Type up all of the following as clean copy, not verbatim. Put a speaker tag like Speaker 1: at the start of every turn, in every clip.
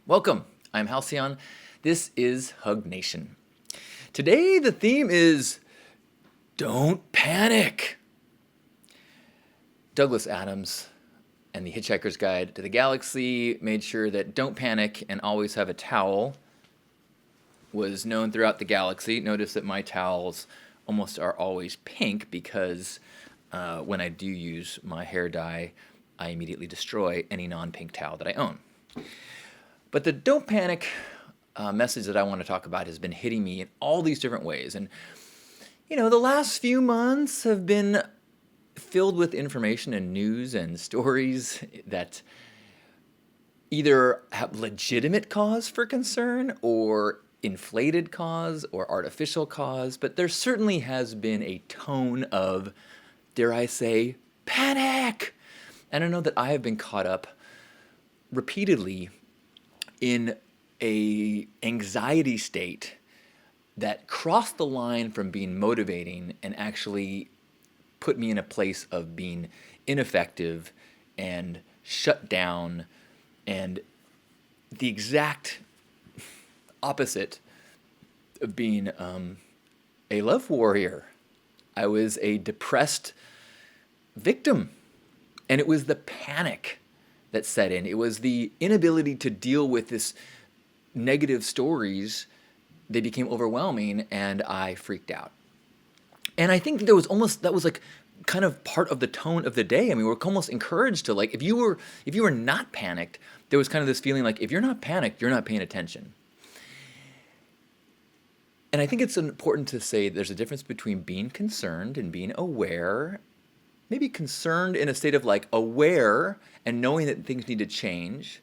Speaker 1: Welcome. I'm Halcyon. This is Hug Nation. Today the theme is Don't Panic. Douglas Adams and the Hitchhiker's Guide to the Galaxy made sure that don't panic and always have a towel was known throughout the galaxy. Notice that my towels almost are always pink because when I do use my hair dye, I immediately destroy any non-pink towel that I own. But the don't panic message that I want to talk about has been hitting me in all these different ways. And, the last few months have been filled with information and news and stories that either have legitimate cause for concern or inflated cause or artificial cause. But there certainly has been a tone of, dare I say, panic. And I know that I have been caught up repeatedly in a anxiety state that crossed the line from being motivating and actually put me in a place of being ineffective and shut down and the exact opposite of being a love warrior. I was a depressed victim, and it was the panic that set in. It was the inability to deal with this negative stories. They became overwhelming and I freaked out. And I think that was like kind of part of the tone of the day. I mean, we're almost encouraged to, like, if you were not panicked, there was kind of this feeling like, if you're not panicked, you're not paying attention. And I think it's important to say there's a difference between being concerned and being aware. Maybe concerned in a state of like aware and knowing that things need to change,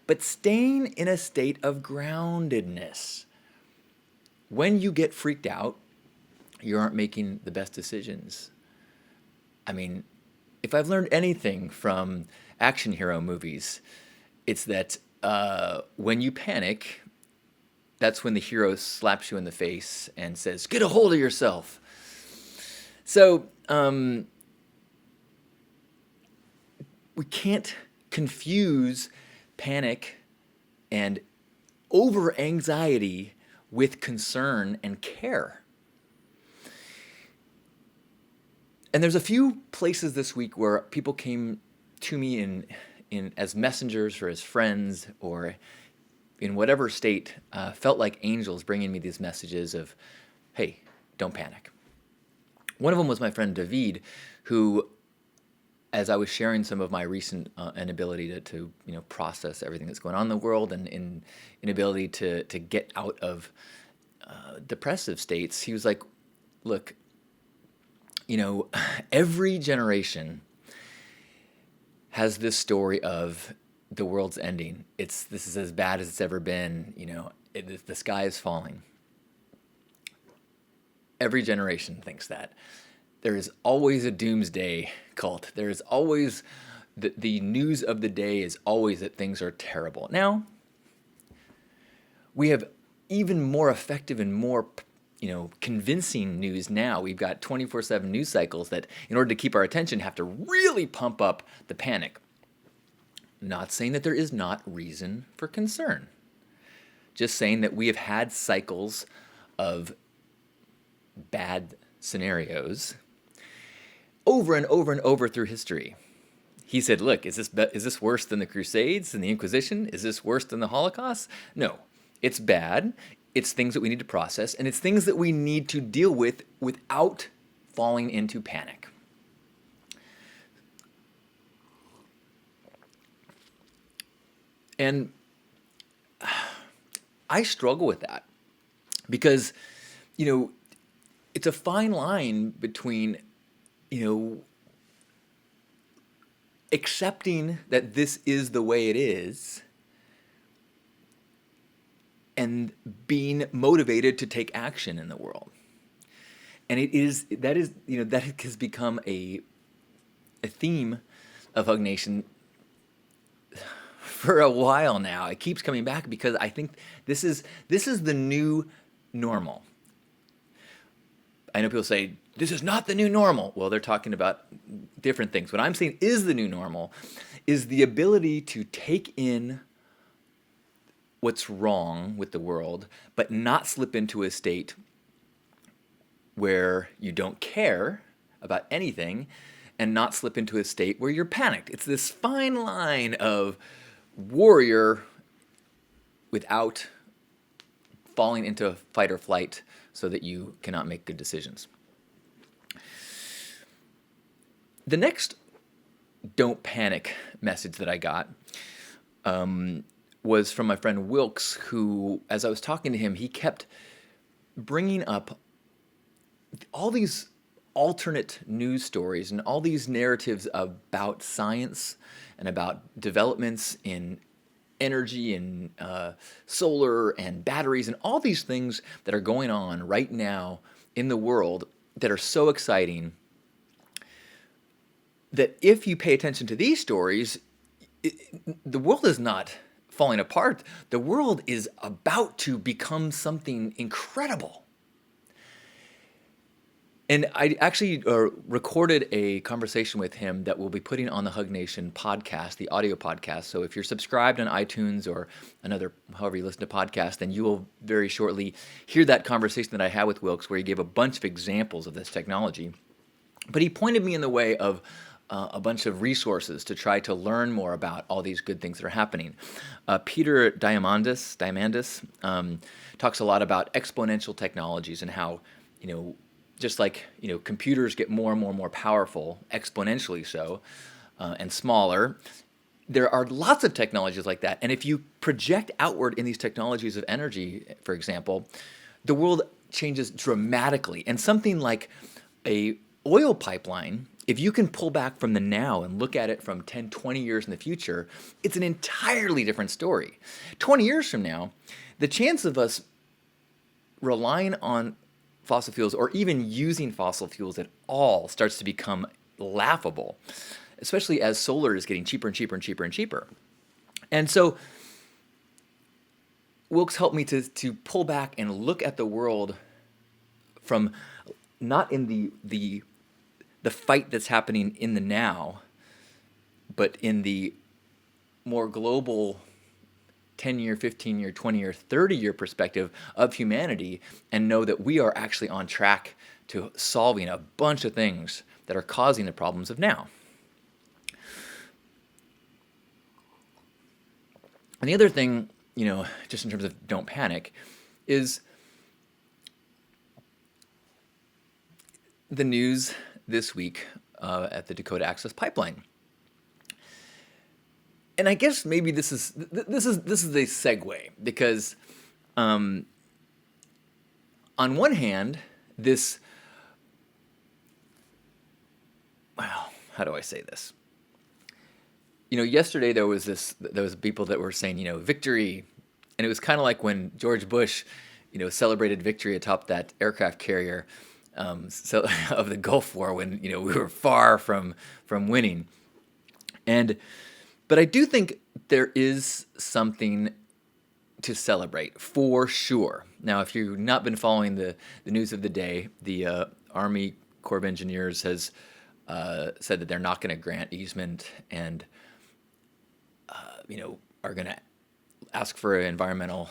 Speaker 1: but staying in a state of groundedness. When you get freaked out, you aren't making the best decisions. I mean, if I've learned anything from action hero movies, it's that when you panic, that's when the hero slaps you in the face and says, "Get a hold of yourself." So, we can't confuse panic and over anxiety with concern and care. And there's a few places this week where people came to me in as messengers or as friends or in whatever state, felt like angels bringing me these messages of, hey, don't panic. One of them was my friend David, who, as I was sharing some of my recent inability to process everything that's going on in the world and inability to get out of depressive states, he was like, look, every generation has this story of the world's ending. This is as bad as it's ever been. The sky is falling. Every generation thinks that. There is always a doomsday cult. There is always, the news of the day is always that things are terrible. Now, we have even more effective and more, convincing news now. We've got 24/7 news cycles that, in order to keep our attention, have to really pump up the panic. Not saying that there is not reason for concern. Just saying that we have had cycles of bad scenarios over and over and over through history. He said, look, is this worse than the Crusades and the Inquisition? Is this worse than the Holocaust? No, it's bad. It's things that we need to process, and it's things that we need to deal with without falling into panic. And I struggle with that because, it's a fine line between, accepting that this is the way it is and being motivated to take action in the world. And that has become a theme of Hug Nation for a while now. It keeps coming back because I think this is the new normal. I know people say, this is not the new normal. Well, they're talking about different things. What I'm saying is the new normal is the ability to take in what's wrong with the world, but not slip into a state where you don't care about anything and not slip into a state where you're panicked. It's this fine line of warrior without falling into fight or flight so that you cannot make good decisions. The next don't panic message that I got was from my friend Wilkes, who, as I was talking to him, he kept bringing up all these alternate news stories and all these narratives about science and about developments in energy and solar and batteries and all these things that are going on right now in the world that are so exciting that if you pay attention to these stories, the world is not falling apart. The world is about to become something incredible. And I actually recorded a conversation with him that we'll be putting on the Hug Nation podcast, the audio podcast. So if you're subscribed on iTunes or another, however you listen to podcasts, then you will very shortly hear that conversation that I had with Wilkes, where he gave a bunch of examples of this technology. But he pointed me in the way of a bunch of resources to try to learn more about all these good things that are happening. Peter Diamandis talks a lot about exponential technologies and how, just like computers get more and more and more powerful, exponentially so, and smaller, there are lots of technologies like that. And if you project outward in these technologies of energy, for example, the world changes dramatically. And something like a oil pipeline, if you can pull back from the now and look at it from 10, 20 years in the future, it's an entirely different story. 20 years from now, the chance of us relying on fossil fuels or even using fossil fuels at all starts to become laughable, especially as solar is getting cheaper and cheaper and cheaper and cheaper. And so Wilkes helped me to pull back and look at the world from not in the fight that's happening in the now, but in the more global 10-year, 15-year, 20-year, 30-year perspective of humanity, and know that we are actually on track to solving a bunch of things that are causing the problems of now. And the other thing, just in terms of don't panic, is the news this week at the Dakota Access Pipeline. And I guess maybe this is a segue, because on one hand, how do I say this? Yesterday there was people that were saying, victory, and it was kind of like when George Bush, celebrated victory atop that aircraft carrier of the Gulf War when we were far from winning, but I do think there is something to celebrate for sure. Now, if you've not been following the news of the day, the Army Corps of Engineers has said that they're not going to grant easement and are going to ask for an environmental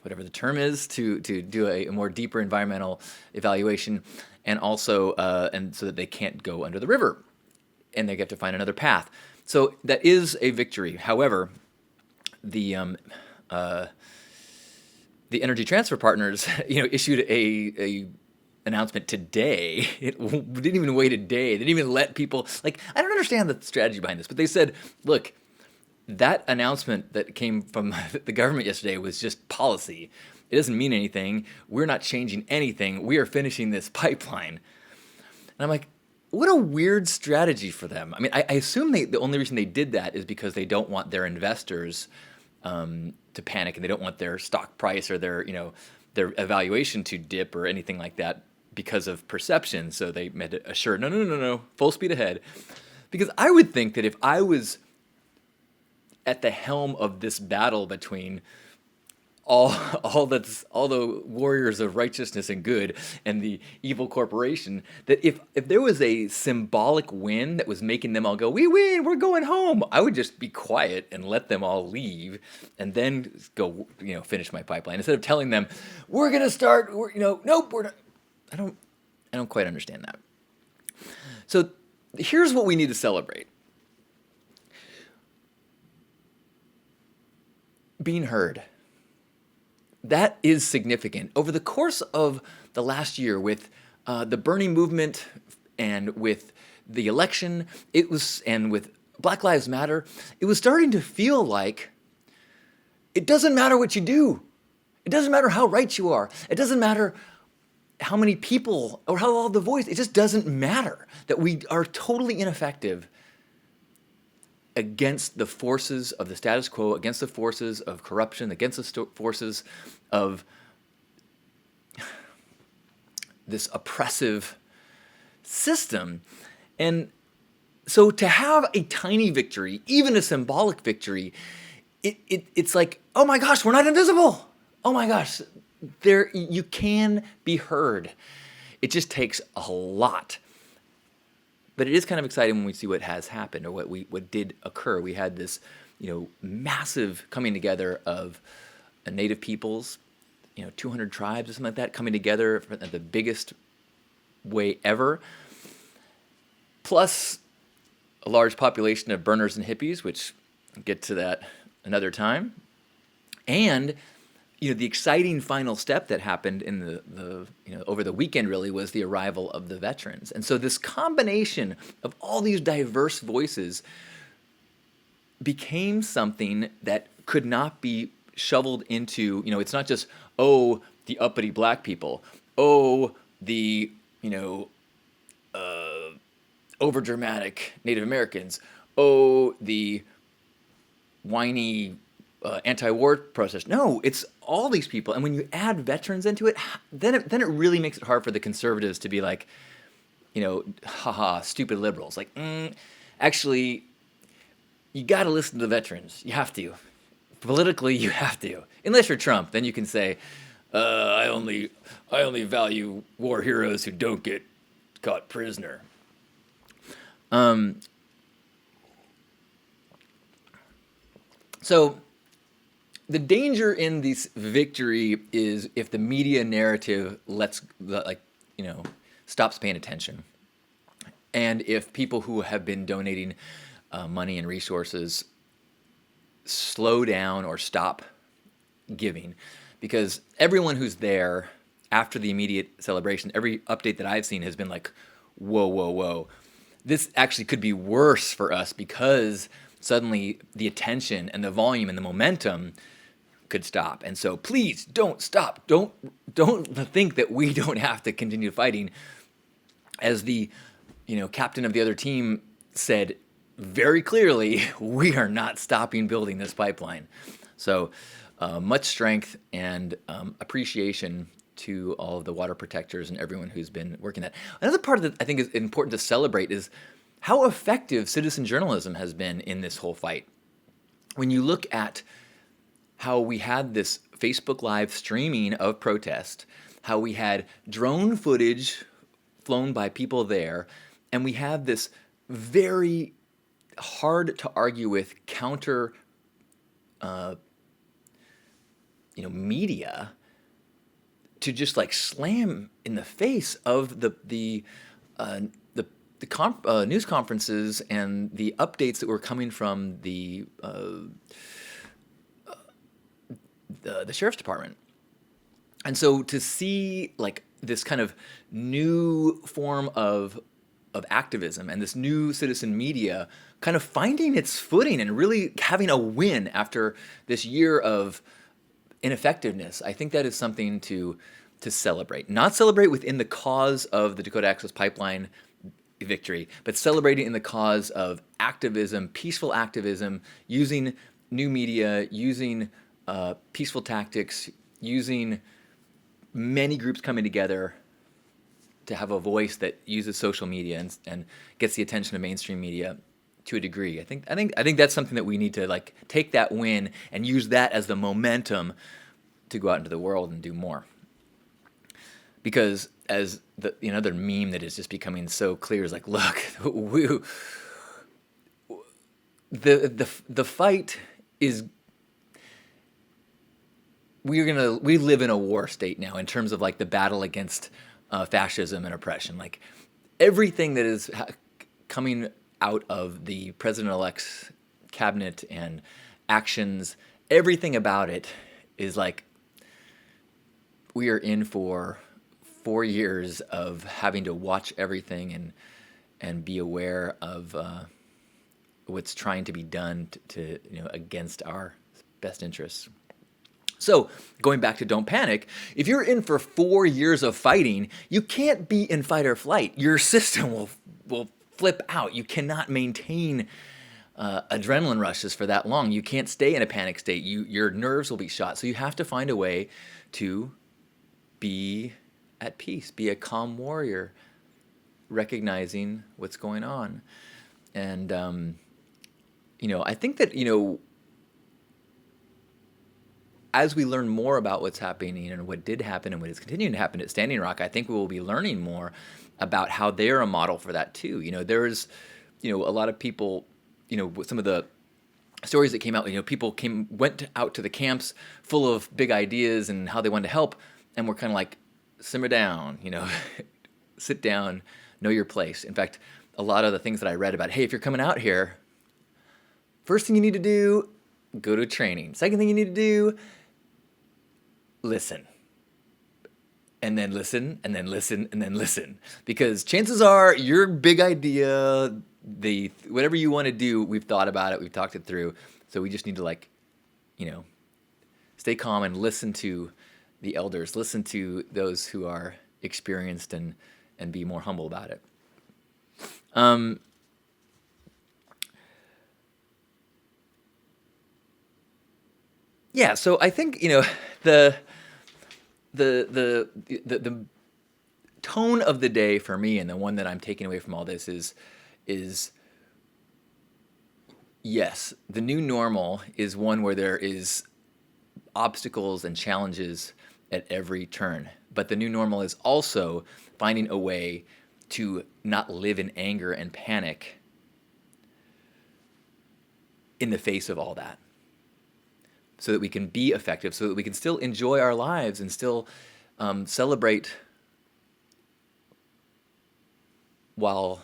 Speaker 1: whatever the term is, to do a more deeper environmental evaluation, and also and so that they can't go under the river, and they get to find another path. So that is a victory. However, the Energy Transfer Partners, issued a announcement today. It didn't even wait a day. They didn't even let people, I don't understand the strategy behind this, but they said, look, that announcement that came from the government yesterday was just policy. It doesn't mean anything. We're not changing anything. We are finishing this pipeline. And I'm like, what a weird strategy for them. I mean, I assume the only reason they did that is because they don't want their investors to panic, and they don't want their stock price or their evaluation to dip or anything like that because of perception. So they made it assured, no, full speed ahead. Because I would think that if I was at the helm of this battle between all all the warriors of righteousness and good and the evil corporation, that if there was a symbolic win that was making them all go, we win, we're going home, I would just be quiet and let them all leave and then go, finish my pipeline, instead of telling them we're going to start, nope, we're not. I don't quite understand that. So here's what we need to celebrate: being heard. That is significant. Over the course of the last year, with the Bernie movement and with the election, and with Black Lives Matter, it was starting to feel like it doesn't matter what you do. It doesn't matter how right you are. It doesn't matter how many people or how loud the voice. It just doesn't matter, that we are totally ineffective against the forces of the status quo, against the forces of corruption, against the forces of this oppressive system. And so to have a tiny victory, even a symbolic victory, it's like, oh my gosh, we're not invisible. Oh my gosh, you can be heard. It just takes a lot. But it is kind of exciting when we see what has happened, or what did occur. We had this, massive coming together of native peoples, 200 tribes or something like that, coming together at the biggest way ever. Plus a large population of burners and hippies, which I'll get to that another time. And the exciting final step that happened in the over the weekend really was the arrival of the veterans. And so this combination of all these diverse voices became something that could not be shoveled into, it's not just, oh, the uppity black people, oh, the, overdramatic Native Americans, oh, the whiny anti-war protest. No, it's all these people. And when you add veterans into it, then it really makes it hard for the conservatives to be like, haha, stupid liberals. Like, actually, you got to listen to the veterans. You have to. Politically, you have to. Unless you're Trump, then you can say, I only value war heroes who don't get caught prisoner. So the danger in this victory is if the media narrative stops paying attention, and if people who have been donating money and resources slow down or stop giving, because everyone who's there after the immediate celebration, every update that I've seen has been like, whoa, whoa, whoa. This actually could be worse for us, because suddenly the attention and the volume and the momentum could stop. And so please don't stop. Don't think that we don't have to continue fighting. As the captain of the other team said very clearly, we are not stopping building this pipeline. So much strength and appreciation to all of the water protectors and everyone who's been working that. Another part that I think is important to celebrate is how effective citizen journalism has been in this whole fight. When you look at how we had this Facebook Live streaming of protest, how we had drone footage flown by people there, and we have this very hard to argue with counter media to just like slam in the face of the news conferences and the updates that were coming from the sheriff's department. And so to see like this kind of new form of activism and this new citizen media kind of finding its footing and really having a win after this year of ineffectiveness, I think that is something to celebrate. Not celebrate within the cause of the Dakota Access Pipeline victory, but celebrating in the cause of activism, peaceful activism, using new media, using peaceful tactics, using many groups coming together to have a voice that uses social media and gets the attention of mainstream media to a degree. I think that's something that we need to like take that win and use that as the momentum to go out into the world and do more. Because as another meme that is just becoming so clear is like, look, the fight is, we live in a war state now in terms of like the battle against fascism and oppression. Like everything that is coming out of the president-elect's cabinet and actions, everything about it is like we are in for 4 years of having to watch everything and be aware of what's trying to be done to against our best interests. So going back to don't panic, if you're in for 4 years of fighting, you can't be in fight or flight. Your system will flip out. You cannot maintain adrenaline rushes for that long. You can't stay in a panic state. Your nerves will be shot. So you have to find a way to be at peace, be a calm warrior, recognizing what's going on. And, I think that, as we learn more about what's happening and what did happen and what is continuing to happen at Standing Rock, I think we will be learning more about how they're a model for that too. There's, a lot of people, some of the stories that came out, people went out to the camps full of big ideas and how they wanted to help, and we're kind of like, simmer down, sit down, know your place. In fact, a lot of the things that I read about, hey, if you're coming out here, first thing you need to do, go to training. Second thing you need to do, listen. And then listen, and then listen, and then listen. Because chances are your big idea, whatever you want to do, we've thought about it, we've talked it through. So we just need to stay calm and listen to the elders, listen to those who are experienced and be more humble about it. Yeah, so I think the tone of the day for me, and the one that I'm taking away from all this is yes, the new normal is one where there is obstacles and challenges at every turn. But the new normal is also finding a way to not live in anger and panic in the face of all that, so that we can be effective, so that we can still enjoy our lives and still celebrate while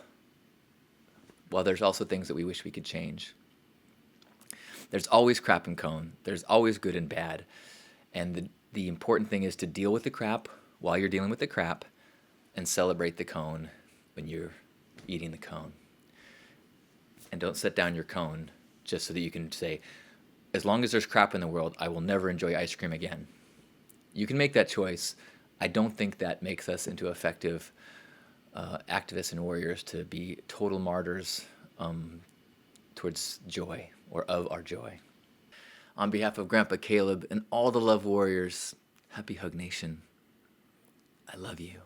Speaker 1: there's also things that we wish we could change. There's always crap and cone. There's always good and bad. And the important thing is to deal with the crap while you're dealing with the crap, and celebrate the cone when you're eating the cone. And don't set down your cone just so that you can say, as long as there's crap in the world, I will never enjoy ice cream again. You can make that choice. I don't think that makes us into effective activists and warriors to be total martyrs towards joy, or of our joy. On behalf of Grandpa Caleb and all the Love Warriors, happy Hug Nation. I love you.